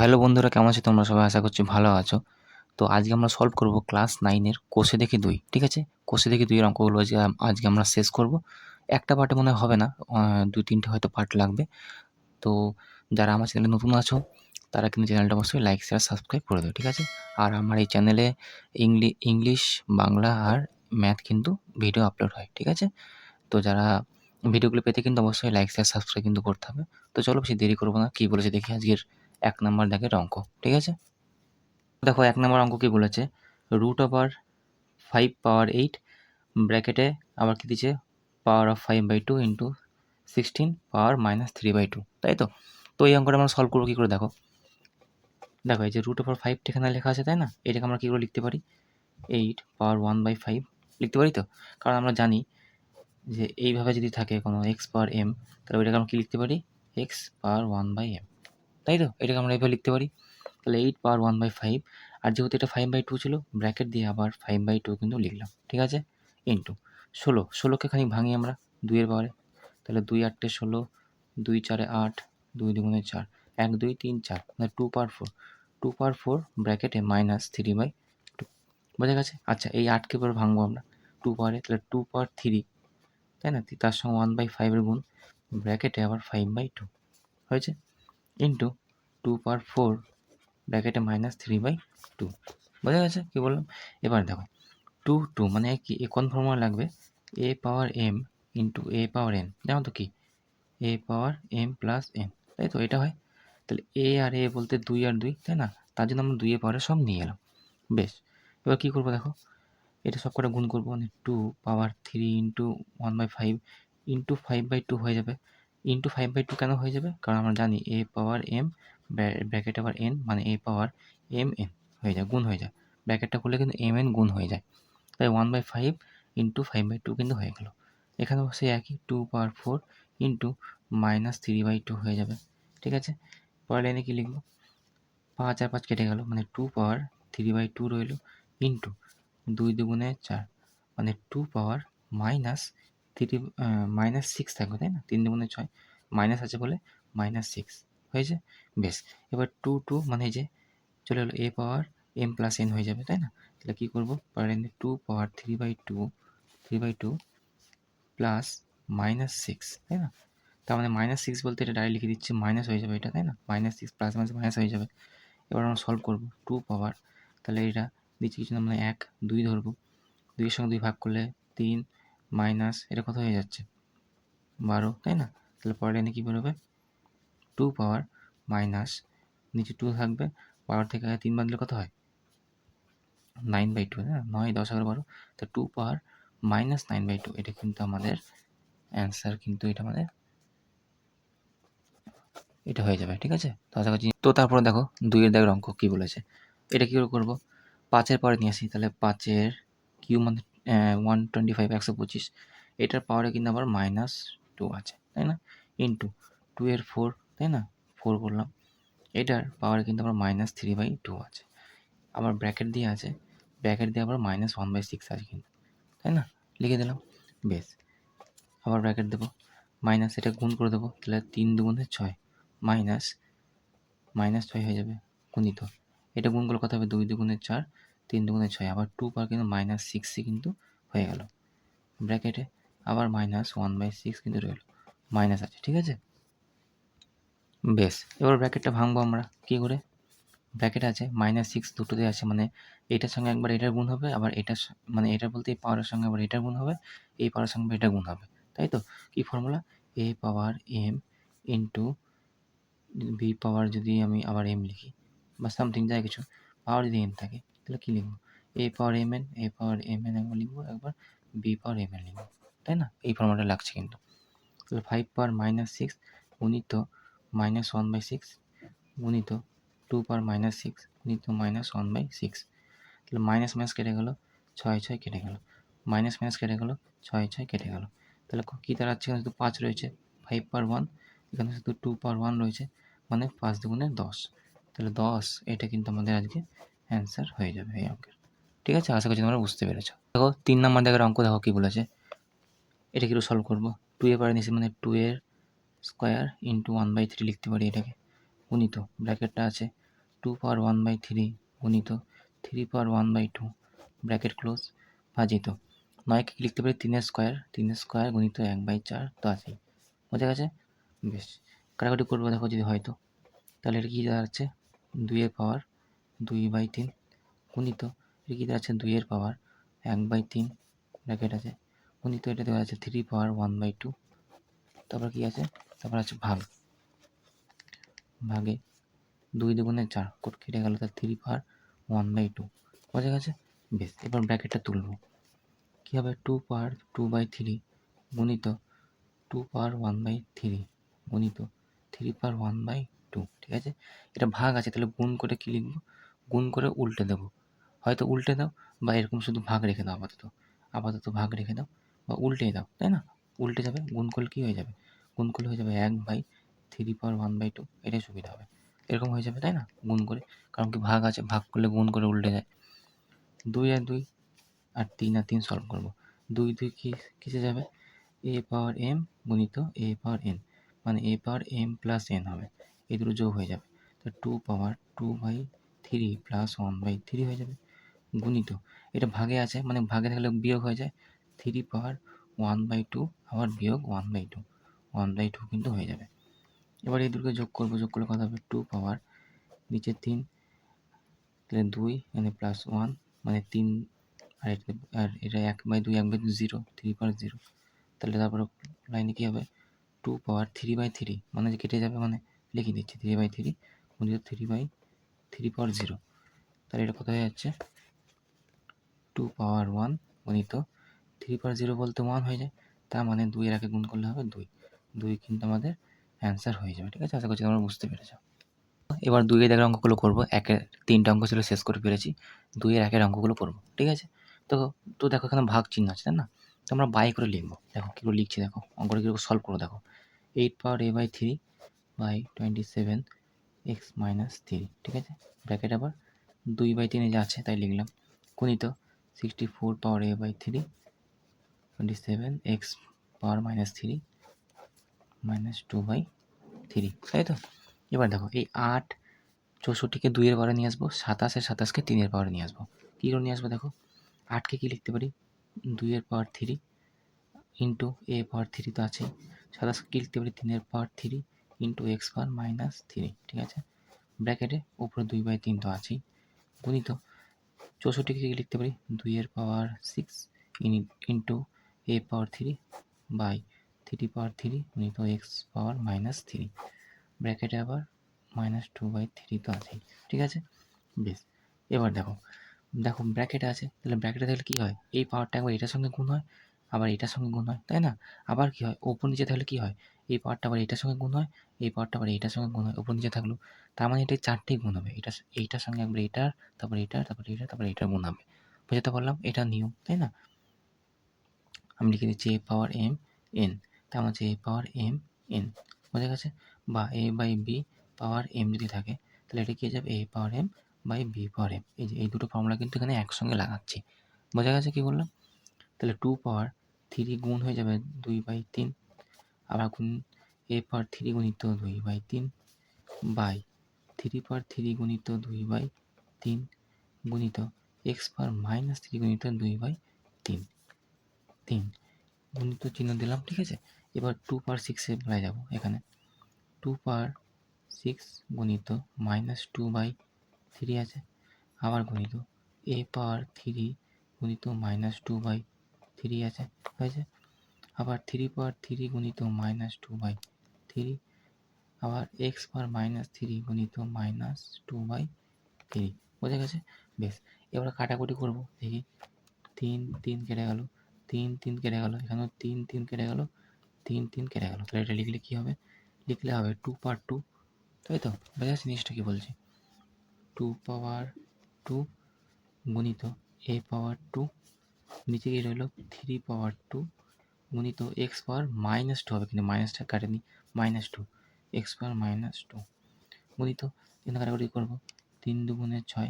Hello বন্ধুরা, কেমন আছো তোমরা সবাই? আশা করছি ভালো আছো। তো আজকে আমরা সলভ করব ক্লাস 9 এর কোষে দেখি 2, ঠিক আছে? কোষে দেখি 2 এর অঙ্কগুলো আজকে আমরা শেষ করব। একটা পার্টে মনে হয় হবে না, ২-৩টে হয়তো পার্ট লাগবে। তো যারা আমার চ্যানেলে নতুন আছো তারা কিন্তু চ্যানেলটা অবশ্যই লাইক, শেয়ার, সাবস্ক্রাইব করে দিও, ঠিক আছে? আর আমার এই চ্যানেলে ইংলিশ, বাংলা আর ম্যাথ কিন্তু ভিডিও আপলোড হয়, ঠিক আছে? তো যারা ভিডিওগুলো পেতে কিন্তু অবশ্যই লাইক, শেয়ার, সাবস্ক্রাইব কিন্তু করতে হবে। তো চলো বেশি দেরি করব না। কি বলেছে দেখি আজকের ১ নাম্বার দাগের অঙ্ক, ঠিক আছে? দেখো ১ নম্বর অঙ্ক কি বলেছে, √5 পাওয়ার 8 ব্র্যাকেটে আবার কি দিয়েছে, পাওয়ার অফ 5/2 ইন্টু 16 পাওয়ার -3/2, তাই তো? তো এই অঙ্কটা আমরা সলভ করবো কী করে দেখো। দেখো এই যে √5 এখানে লেখা আছে, তাই না? এটাকে আমরা কী করে লিখতে পারি, 8 পাওয়ার 1/5 লিখতে পারি তো। কারণ আমরা জানি যে এইভাবে যদি থাকে কোনো এক্স পাওয়ার এম, তাহলে ওইটাকে আমরা কী লিখতে পারি, এক্স পাওয়ার 1/m, তাই তো? এটাকে আমরা এইভাবে লিখতে পারি। তাহলে 8 পাওয়ার 1/5, আর যেহেতু এটা 5/2 ছিল, ব্র্যাকেট দিয়ে আবার 5/2 কিন্তু লিখলাম, ঠিক আছে? ইন্টু 16কে খানিক ভাঙি আমরা 2 এর পাওয়ারে। তাহলে 2 8 16, 2 4 8, 2 2 4, 1 2 3 4, মানে 2 পাওয়ার 4, 2 পাওয়ার 4 ব্র্যাকেটে -3/2, বোঝা গেছে? আচ্ছা, এই 8কে এবার ভাঙবো আমরা 2 পাওয়ারে, তাহলে 2 পাওয়ার 3, তাই না? তার সঙ্গে 1/5 এর গুণ, ব্র্যাকেটে আবার 5/2 হয়েছে, ইন্টু 2 পাওয়ার 4 ব্র্যাকেটে -3/2, বোঝা গেছে কী বললাম? এবার দেখো 2 মানে কি, কোন ফর্মুলা লাগবে, এ পাওয়ার এম ইন্টু এ পাওয়ার এন, জানো তো কি, এ পাওয়ার এম প্লাস এন, তাই তো? এটা হয়। তাহলে এ আর এ বলতে 2 আর 2, তাই না? তার জন্য আমরা 2 এর পাওয়ারে সব নিয়ে এলাম। বেশ, এবার কী করবো দেখো, এটা সব কটা গুণ করবো, মানে 2 পাওয়ার 3 ইন্টু 1/5 ইন্টু 5/2 হয়ে যাবে। ইন্টু 5/2 কেন হয়ে যাবে, কারণ আমরা জানি এ পাওয়ার এম ব্র্যাকেট আবার এন, মানে এ পাওয়ার এম এন হয়ে যায়, গুণ হয়ে যায়। ব্র্যাকেটটা খুললে কিন্তু এম এন গুণ হয়ে যায়, তাই 1/5 ইন্টু 5/2 কিন্তু হয়ে গেল। এখানেও সেই একই 2 পাওয়ার 4 ইন্টু -3/2 হয়ে যাবে, ঠিক আছে? পরের লাইনে কী লিখবো, 5 আর 5 কেটে গেল, মানে 2 পাওয়ার 3/2 রইল, ইন্টু 2 দুগুণে 4, মানে 2 পাওয়ার -6 থাকবে, তাই না? 3 দুগুণে 6, মাইনাস আছে বলে -6 হয়েছে। বেশ, এবার 2 মানে এই যে চলে এলো এ পাওয়ার এম প্লাস এন হয়ে যাবে, তাই না? তাহলে কী করবো, পরের লাইনে 2 পাওয়ার 3/2 প্লাস -6, তাই না? তার মানে -6 বলতে এটা ডাইরেক্ট লিখে দিচ্ছি, মাইনাস হয়ে যাবে এটা, তাই না? -6 প্লাস মাইনাস হয়ে যাবে। এবার আমরা সলভ করবো 2 পাওয়ার, তাহলে এটা দিচ্ছি কিছু না, মানে 1 2 ধরবো, 2 এর সঙ্গে 2 ভাগ করলে 3, মাইনাস এটা কত হয়ে যাচ্ছে, 12, তাই না? তাহলে পরের লাইনে কী বেরোবে, 2 পাওয়ার মাইনাস, নিচে 2 থাকবে, পাওয়ার থেকে 3 বাদ দিলে কত হয়, 9/2, হ্যাঁ? 9 10 11 12, তো 2 পাওয়ার -9/2, এটা কিন্তু আমাদের অ্যান্সার, কিন্তু এটা আমাদের এটা হয়ে যাবে, ঠিক আছে? তো আশা করছি। তো তারপরে দেখো 2 এর দাগের অঙ্ক কী বলেছে, এটা কী করে করবো, 5 এর পরে নিয়ে আসি, তাহলে 5 এর কিউ মানে 125 125, এটার পাওয়ারে কিন্তু আবার -2 আছে, তাই না? ইন্টু 2 এর 4, তাই না? 4 করলাম, এটার পাওয়ারে কিন্তু আবার -3/2 আছে, আবার ব্র্যাকেট দিয়ে আছে, ব্র্যাকেট দিয়ে আবার -1/6 আছে কিন্তু, তাই না? লিখে দিলাম। বেশ, আবার ব্র্যাকেট দেবো, মাইনাস এটা গুণ করে দেবো, তাহলে 3 দুগুণে 6, -6 হয়ে যাবে, গুণিত এটা গুণ করলে কত হবে, 2 দুগুণে 4, 3 দুগুণে 6, আবার 2 পাওয়ার কিন্তু -6 কিন্তু হয়ে গেল, ব্র্যাকেটে আবার -1/6 কিন্তু রইল, মাইনাস আছে, ঠিক আছে? বেশ, এবার ব্র্যাকেটটা ভাঙবো আমরা কী করে, ব্র্যাকেট আছে -6 দুটোতে আছে, মানে এটার সঙ্গে একবার এটার গুণ হবে, আবার এটার মানে এটা বলতে এই পাওয়ারের সঙ্গে আবার এটার গুণ হবে, এই পাওয়ারের সঙ্গে এটা গুণ হবে, তাই তো? কী ফর্মুলা, এ পাওয়ার এম ইন্টু বি পাওয়ার, যদি আমি আবার এম লিখি বা সামথিং যাই কিছু, পাওয়ার যদি এম থাকে তাহলে কী লিখবো, এ পাওয়ার এম এন, এ পাওয়ার এম এন একবার লিখবো, একবার বি পাওয়ার এম এন লিখবো, তাই না? এই ফর্মুলাটা লাগছে কিন্তু। তাহলে 5 পাওয়ার -6 গুণিত -1/6 গুণিত 2 পাওয়ার -6 গুণিত -1/6, তাহলে মাইনাস মাইনাস কেটে গেল, 6 6 কেটে গেল, মাইনাস মাইনাস কেটে গেল, 6 6 কেটে গেল, তাহলে কী দাঁড়াচ্ছে, এখানে শুধু 5 রয়েছে, 5 পাওয়ার 1, এখানে শুধু 2 পাওয়ার 1 রয়েছে, মানে 5 দুগুণে 10, তাহলে 10, এটা কিন্তু আমাদের আজকে অ্যান্সার হয়ে যাবে এই অঙ্কের, ঠিক আছে? আশা করছি তোমরা বুঝতে পেরেছো। দেখো 3 নম্বর দাগের অঙ্ক দেখো কী বলেছে, এটা কীভাবে সলভ করবো, 2 এর পাওয়ারে নিয়েছি, মানে 2 এর স্কোয়ার ইন্টু 1/3 লিখতে পারি এটাকে, গুণিত ব্র্যাকেটটা আছে টু পাওয়ার 1/3 গুণিত 3/1/2 ব্র্যাকেট ক্লোজ ভাজিত 9কে কি লিখতে পারি 3 স্কোয়ার গুণিত 1/4 তো আছেই। বোঝা গেছে? বেশ, কাটাকাটি করবো দেখো যদি হয়তো, তাহলে এটা কী দাঁড়াচ্ছে 2 2/3 গুণিত এটা কী দাঁড়াচ্ছে 2 1/3 ব্র্যাকেট আছে গুণিত এটা দেওয়া আছে 3/1/2, তারপর কি আছে, তারপর আছে ভাগে 2 2 4 কোট কেটে গেল, তার 3/1/2 বোঝা গেছে? বেশ, এবার ব্র্যাকেটটা তুলব, কী হবে 2/2/3 গুণিত 2/1/3 গুণিত 3/1/2, ঠিক আছে? এটা ভাগ আছে, তাহলে গুণ করে কী লিখব, গুণ করে উল্টে দেবো, হয়তো উল্টে দাও বা এরকম শুধু ভাগ রেখে দাও, আপাতত ভাগ রেখে দাও বা উল্টেই দাও, তাই না? উল্টে যাবে, গুণ করলে কী হয়ে যাবে, গুণ করলে হয়ে যাবে 1/3/1/2, এটাই সুবিধা হবে, এরকম হয়ে যাবে, তাই না? গুণ করে, কারণ কি ভাগ আছে, ভাগ করলে গুণ করে উল্টে যায়। 2 আর 2 আর 3 সলভ করবো, 2 2 কিসে যাবে, a/m গুণিত a/n, মানে a/m + n হবে, এই দুটো যোগ হয়ে যাবে, তো 2/2/3 + 1/3 হয়ে যাবে গুণিত, এটা ভাগে আছে মানে ভাগে থাকলে বিয়োগ হয়ে যায়, 3/1/2 আবার বিয়োগ 1/2 কিন্তু হয়ে যাবে। এবার এই দুটোকে যোগ করবো, যোগ করলে কত হবে 2 পাওয়ার নিচে 3, তাহলে 2 মানে +1 মানে 3, আর এটা 1/2 1/2 0, 3/0, তাহলে তারপরে লাইনে কী হবে 2 পাওয়ার 3/3 মানে যে কেটে যাবে, মানে লিখে দিচ্ছি 3/3 গুণিত 3/0, তাহলে এটা কোথায় যাচ্ছে 2/1 গুণিত 3/0 বলতে 1 হয়ে যায়, তার মানে 2 এর আগে গুণ করলে হবে 2 কিন্তু আমাদের অ্যান্সার হয়ে যাবে, ঠিক আছে? আশা করছি তোমরা বুঝতে পেরেছ। এবার 2 এর দাগের অঙ্কগুলো করবো, 3টে অঙ্ক ছিল শেষ করে ফেলেছি, 2 এর অঙ্কগুলো করবো, ঠিক আছে? তো দেখো এখানে ভাগ চিহ্ন আছে, তাই না? তো আমরা বাই করে লিখবো, দেখো কী করে লিখছি, দেখো অঙ্কটা কীরকম সলভ করো, দেখো 8/a/3/27 x - 3, ঠিক আছে? ব্র্যাকেট আবার 2/3 যা আছে তাই লিখলাম গুণিত 64/a/3 27 x পাওয়ার -3 -2/3, তাই তো? এবার দেখো এই 8 64কে 2 এর পাওয়ারে নিয়ে আসবো, 27কে 3 এর পাওয়ারে নিয়ে আসবো, কী করে নিয়ে আসবো দেখো, 8কে কী লিখতে পারি 2 এর পাওয়ার 3 ইন্টু a/3 তো আছেই, 27কে কী লিখতে পারি 3 এর পাওয়ার 3 ইন্টু x পাওয়ার -3, ঠিক আছে? ব্র্যাকেটে উপরে 2/3 তো আছেই গুণিত 64কে কী লিখতে পারি 2 এর পাওয়ার 6 ইন্টু a/3 বাই 3/3 গুণিত x পাওয়ার -3, ব্র্যাকেটে আবার -2/3 তো আছেই, ঠিক আছে? বেশ, এবার দেখো ব্র্যাকেটে আছে, তাহলে ব্র্যাকেটে থাকলে কী হয়, এই পাওয়ারটা একবার এটার সঙ্গে গুণ হয়, আবার এটার সঙ্গে গুণ হয়, তাই না? আবার কী হয়, ওপর নিচে থাকলে কী হয়, এই পাওয়ারটা আবার এটার সঙ্গে গুণ হয়, এই পাওয়ারটা আবার এইটার সঙ্গে গুণ হয়, ওপর নিচে থাকলো, তার মানে এটা 4টেই গুণ হবে, এইটার সঙ্গে একবার এটার, তারপর এটার, তারপর এটার, তারপর এটার গুণ হবে, বোঝাতে পারলাম? এটা নিয়ম, তাই না? আমি লিখে দিচ্ছি a/m n, তার মানে a/m n, বোঝা গেছে? বা a/b/m যদি থাকে তাহলে এটা কী হয়ে যাবে a/m/b/m, এই যে এই দুটো ফর্মুলা কিন্তু এখানে একসঙ্গে লাগাচ্ছি, বোঝা গেছে কী বললাম? তাহলে 2/3 গুণ হয়ে যাবে 2/3, আবার গুণ a/3 গুণিত 2/3 বাই 3/3 গুণিত 2/3 গুণিত x পাওয়ার -3 গুণিত 2/3 গুণিত চিহ্ন দিলাম, ঠিক আছে? এবার 2/6 বেলায় যাবো, এখানে 2/6 গুণিত -2/3 আছে, আবার গুণিত a/3 গুণিত -2/3 আছে, হয়েছে? আবার 3/3 গুণিত -2/3, আবার x পাওয়ার -3 গুণিত -2/3, বোঝা গেছে? বেশ, এবার কাটাকুটি করবো, দেখি 3 3 কেটে গেল, 3 3 কেটে গেল, এখানেও 3 3 কেটে গেল, 3 3 কেটে গেল, তাহলে এটা লিখলে কী হবে, লিখলে হবে 2/2, তাই তো? বোঝা যাচ্ছে জিনিসটা কী বলছি, 2/2 গুণিত a/2, নিচে গিয়ে রইল 3/2 গুণিত x পাওয়ার -2 হবে, কিন্তু মাইনাসটা কাটেনি, -2 x পাওয়ার -2 গুণিত, এখানে কাটাকুটি করবো, 3 2 6,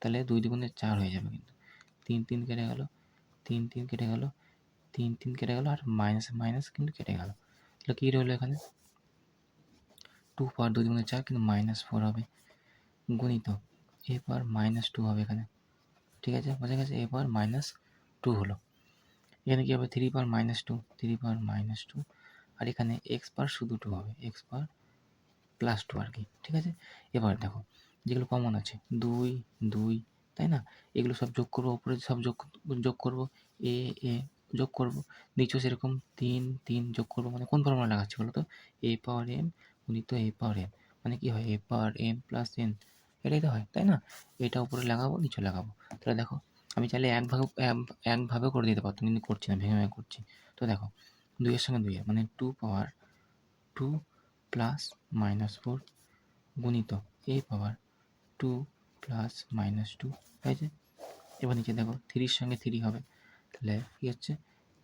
তাহলে 2 2 4 হয়ে যাবে, কিন্তু 3 3 কেটে গেল, 3 3 কেটে গেল, 3 3 কেটে গেল, আর মাইনাস মাইনাস কিন্তু কেটে গেল, তাহলে কী রইলো এখানে 2/2 4, কিন্তু -4 হবে, গুণিত এ পাওয়ার -2 হবে এখানে, ঠিক আছে, বোঝা গেছে? এ পাওয়ার -2 হলো। এখানে কী হবে? 3 পাওয়ার -2 আর এখানে এক্স পাওয়ার শুধু 2 হবে, এক্স পাওয়ার +2 আর কি, ঠিক আছে? এবার দেখো যেগুলো কমন আছে 2, 2, তাই না? এগুলো সব যোগ করবো, উপরে সব যোগ করবো, এ যোগ করবো, নিচেও সেরকম 3, 3 যোগ করবো, মানে কোন ফর্মুলা লাগাচ্ছি বলো তো? এ পাওয়ার এম গুণিত এ পাওয়ার এম, মানে কি হয়? এ পাওয়ার এম প্লাস এন, এটাই তো হয়, তাই না? এটা উপরে লাগাবো, নিচে লাগাবো। তাহলে দেখো আমি চাইলে একভাবেও করে দিতে পারতাম, কিন্তু করছি না, ভেঙে করছি। তো দেখো 2 এর সঙ্গে 2 এর মানে 2 পাওয়ার 2 প্লাস -4 গুণিত এ পাওয়ার 2 প্লাস -2 হয়েছে। এবার নিচে দেখো 3 এর সঙ্গে 3 হবে, তাহলে কী হচ্ছে?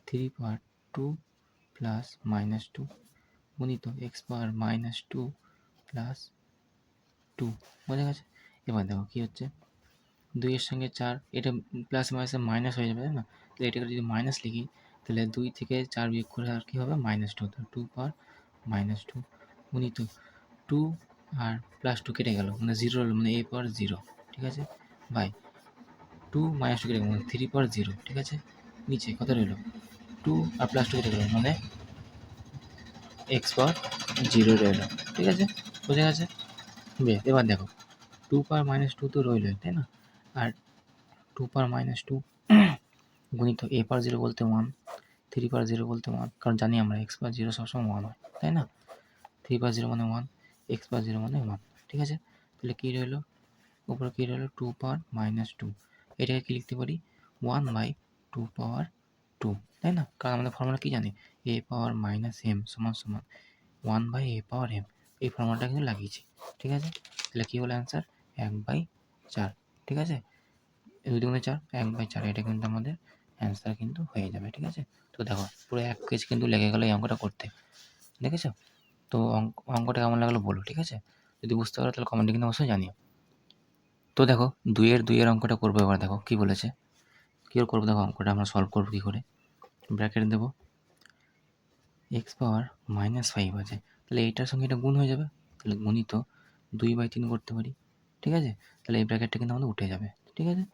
3 পাওয়ার 2 প্লাস -2 গুণিত এক্স পাওয়ার -2 প্লাস 2, বোঝা গেছে? এবার দেখো কী হচ্ছে? 2 এর সঙ্গে 4, এটা প্লাস মাইনাসে মাইনাস হয়ে যাবে, তাই না? তো এটাকে যদি মাইনাস লিখি, তাহলে 2 থেকে 4 বিয়োগ করে আর কী হবে? -2, তো 2 পাওয়ার -2 গুণিত 2 আর +2 কেটে গেল, মানে 0 হলো, মানে এ পাওয়ার 0, ঠিক আছে? বাই 2 -2 কেটে গেল, মানে 3 পাওয়ার 0, ঠিক আছে? নিচে কত রইল? 2 আর +2 কেটে গেল, মানে এক্স পাওয়ার 0 রইল, ঠিক আছে? বোঝা গেছে? বেশ, এবার দেখো 2 পাওয়ার -2 তো রইলই, তাই না? আর 2 পাওয়ার -2 গুণিত এ পাওয়ার 0 বলতে 1, 3 পাওয়ার 0 বলতে 1, কারণ জানি আমরা এক্স পাওয়ার 0 সবসময় 1 হয়, তাই না? 3 পাওয়ার 0 মানে 1, এক্স পাওয়ার 0 মানে 1, ঠিক আছে? তাহলে কী রইল? উপরে কী রইল? 2 পাওয়ার -2, এটাকে কী লিখতে পারি? 1/2 পাওয়ার 2, তাই না? কারণ আমাদের ফর্মুলা কী জানি? এ পাওয়ার -m সমান 1/a পাওয়ার m, এই ফর্মুলাটা কিন্তু লাগিয়েছি, ঠিক আছে? তাহলে কী হলো অ্যান্সার? 1/4, ঠিক আছে? 2 দুগুণে 4, 1/4, এটা কিন্তু আমাদের অ্যান্সার কিন্তু হয়ে যাবে, ঠিক আছে? তো দেখো পুরো 1 পেজ কিন্তু লেগে গেল এই অঙ্কটা করতে, দেখেছো? তো অঙ্কটা কেমন লাগলো বলো, ঠিক আছে? যদি বুঝতে পারো তাহলে কমেন্টে কিন্তু অবশ্যই জানিও। তো দেখো 2 এর অঙ্কটা করবো এবার, দেখো কী বলেছে, কী করে করবো দেখো অঙ্কটা আমরা সলভ করবো কী করে। ব্র্যাকেট দেবো, এক্স পাওয়ার -5 আছে, তাহলে এইটার সঙ্গে এটা গুণ হয়ে যাবে, তাহলে গুণিত 2/3 করতে পারি, ঠিক আছে? তাহলে এই ব্র্যাকেটটা কিন্তু আমাদের উঠে যাবে, ঠিক আছে?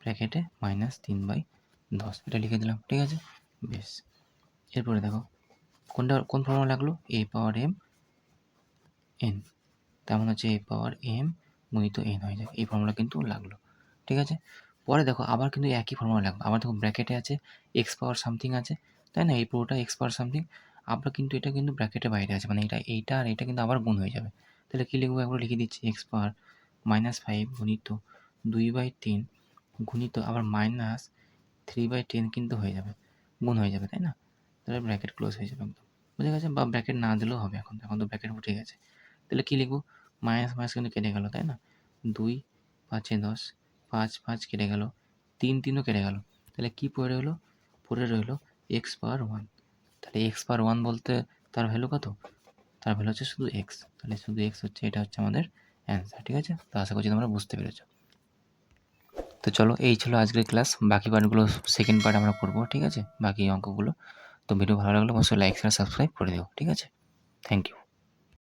ব্র্যাকেটে -3/10 এটা লিখে দিলাম, ঠিক আছে? বেশ, এরপরে দেখো কোন ফর্মুলা লাগলো? এ পাওয়ার এম এন, তেমন হচ্ছে এ পাওয়ার এম গুণিত এন হয়ে যায়, এই ফর্মুলা কিন্তু লাগলো, ঠিক আছে? পরে দেখো আবার কিন্তু একই ফর্মুলা লাগবে, আবার দেখো ব্র্যাকেটে আছে এক্স পাওয়ার সামথিং আছে, তাই না? এই পুরোটা এক্স পাওয়ার সামথিং, আবার কিন্তু এটা কিন্তু ব্র্যাকেটের বাইরে আছে, মানে এইটা আর এটা কিন্তু আবার গুণ হয়ে যাবে। তাহলে কী লিখবো? একবার লিখে দিচ্ছি, এক্স পাওয়ার -5 গুণিত 2/3 গুণিত আবার -3/10 কিন্তু হয়ে যাবে, গুণ হয়ে যাবে, তাই না? তাহলে ব্র্যাকেট ক্লোজ হয়ে যাবে একদম, বুঝে গেছে? বা ব্র্যাকেট না দিলেও হবে, এখন তো ব্র্যাকেট উঠে গেছে। তাহলে কী লিখবো? মাইনাস মাইনাস কিন্তু কেটে গেল, তাই না? 2 5 10, 5 5 কেটে গেল, 3 3ও কেটে গেল, তাহলে কী পড়ে রইলো? পড়ে রইলো এক্স পাওয়ার 1। তাহলে এক্স পাওয়ার 1 বলতে তার ভ্যালু কত? তার ভ্যালু হচ্ছে শুধু এক্স, তাহলে শুধু এক্স হচ্ছে, এটা হচ্ছে আমাদের অ্যান্সার, ঠিক আছে? তো আশা করছি তোমরা বুঝতে পেরেছো। তো চলো এই ছিল আজকের ক্লাস, বাকি পার্টগুলো সেকেন্ড পার্ট আমরা করবো, ঠিক আছে? বাকি অঙ্কগুলো। তো ভিডিও ভালো লাগলে অবশ্যই লাইক শেয়ার সাবস্ক্রাইব করে দিও, ঠিক আছে? Thank you.